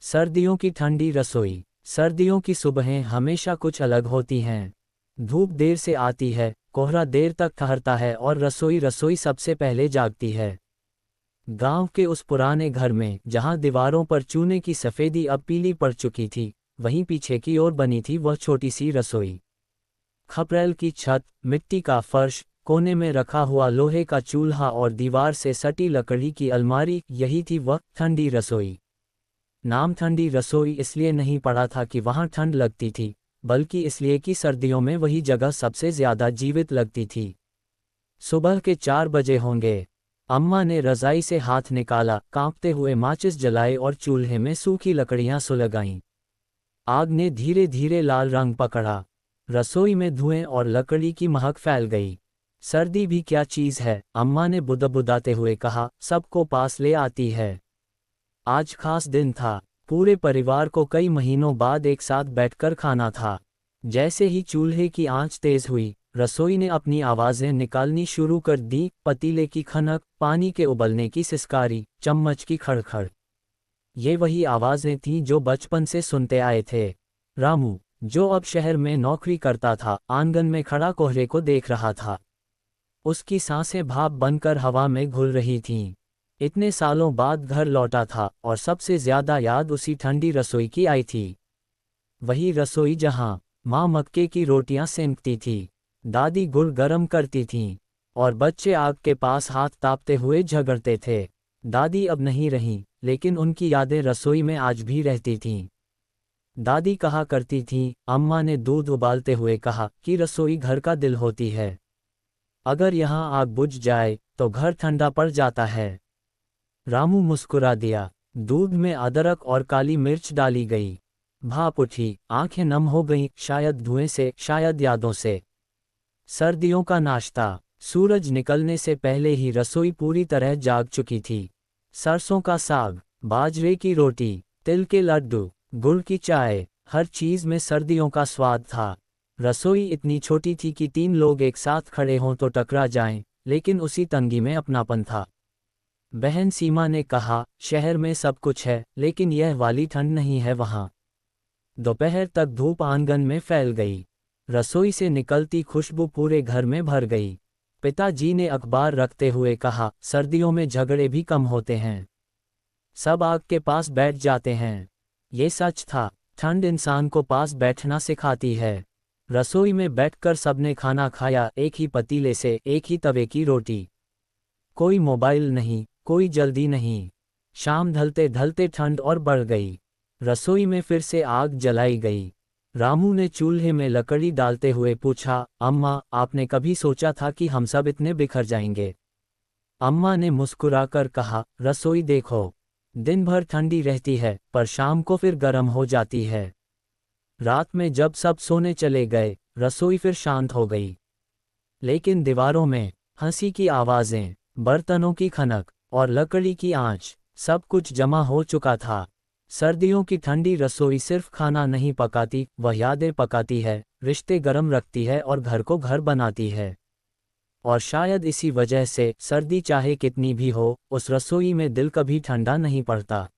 सर्दियों की ठंडी रसोई। सर्दियों की सुबहें हमेशा कुछ अलग होती हैं। धूप देर से आती है, कोहरा देर तक ठहरता है और रसोई रसोई सबसे पहले जागती है। गांव के उस पुराने घर में जहां दीवारों पर चूने की सफ़ेदी अब पीली पड़ चुकी थी, वहीं पीछे की ओर बनी थी वह छोटी सी रसोई। खपरेल की छत, मिट्टी का फर्श, कोने में रखा हुआ लोहे का चूल्हा और दीवार से सटी लकड़ी की अलमारी, यही थी वह ठंडी रसोई। नाम ठंडी रसोई इसलिए नहीं पड़ा था कि वहां ठंड लगती थी, बल्कि इसलिए कि सर्दियों में वही जगह सबसे ज्यादा जीवित लगती थी। सुबह के 4 बजे होंगे। अम्मा ने रज़ाई से हाथ निकाला, कांपते हुए माचिस जलाए और चूल्हे में सूखी लकड़ियां सुलगाईं। आग ने धीरे धीरे लाल रंग पकड़ा। रसोई में धुएं और लकड़ी की महक फैल गई। सर्दी भी क्या चीज़ है, अम्मा ने बुदबुदाते हुए कहा, सबको पास ले आती है। आज खास दिन था। पूरे परिवार को कई महीनों बाद एक साथ बैठकर खाना था। जैसे ही चूल्हे की आंच तेज हुई, रसोई ने अपनी आवाज़ें निकालनी शुरू कर दी, पतीले की खनक, पानी के उबलने की सिसकारी, चम्मच की खड़खड़। ये वही आवाज़ें थीं जो बचपन से सुनते आए थे। रामू, जो अब शहर में नौकरी करता था, आंगन में खड़ा कोहरे को देख रहा था। उसकी सांसें भाप बनकर हवा में घुल रही थीं। इतने सालों बाद घर लौटा था और सबसे ज्यादा याद उसी ठंडी रसोई की आई थी। वही रसोई जहां माँ मक्के की रोटियां सेंकती थी, दादी गुड़ गरम करती थीं और बच्चे आग के पास हाथ तापते हुए झगड़ते थे। दादी अब नहीं रहीं, लेकिन उनकी यादें रसोई में आज भी रहती थीं। दादी कहा करती थीं, अम्मा ने दूध उबालते हुए कहा, कि रसोई घर का दिल होती है। अगर यहाँ आग बुझ जाए तो घर ठंडा पड़ जाता है। रामू मुस्कुरा दिया। दूध में अदरक और काली मिर्च डाली गई। भाप उठी, आंखें नम हो गईं, शायद धुएं से, शायद यादों से। सर्दियों का नाश्ता। सूरज निकलने से पहले ही रसोई पूरी तरह जाग चुकी थी। सरसों का साग, बाजरे की रोटी, तिल के लड्डू, गुड़ की चाय, हर चीज में सर्दियों का स्वाद था। रसोई इतनी छोटी थी कि 3 लोग एक साथ खड़े हों तो टकरा जाएं, लेकिन उसी तंगी में अपनापन था। बहन सीमा ने कहा, शहर में सब कुछ है, लेकिन यह वाली ठंड नहीं है वहाँ। दोपहर तक धूप आंगन में फैल गई। रसोई से निकलती खुशबू पूरे घर में भर गई। पिताजी ने अखबार रखते हुए कहा, सर्दियों में झगड़े भी कम होते हैं। सब आग के पास बैठ जाते हैं। ये सच था। ठंड इंसान को पास बैठना सिखाती है। रसोई में बैठकर सबने खाना खाया, एक ही पतीले से, एक ही तवे की रोटी। कोई मोबाइल नहीं, कोई जल्दी नहीं। शाम ढलते ढलते ठंड और बढ़ गई। रसोई में फिर से आग जलाई गई। रामू ने चूल्हे में लकड़ी डालते हुए पूछा, अम्मा, आपने कभी सोचा था कि हम सब इतने बिखर जाएंगे? अम्मा ने मुस्कुराकर कहा, रसोई देखो, दिन भर ठंडी रहती है, पर शाम को फिर गर्म हो जाती है। रात में जब सब सोने चले गए, रसोई फिर शांत हो गई। लेकिन दीवारों में हंसी की आवाज़ें, बर्तनों की खनक और लकड़ी की आंच, सब कुछ जमा हो चुका था। सर्दियों की ठंडी रसोई सिर्फ खाना नहीं पकाती, वह यादें पकाती है, रिश्ते गर्म रखती है और घर को घर बनाती है। और शायद इसी वजह से सर्दी चाहे कितनी भी हो, उस रसोई में दिल कभी ठंडा नहीं पड़ता।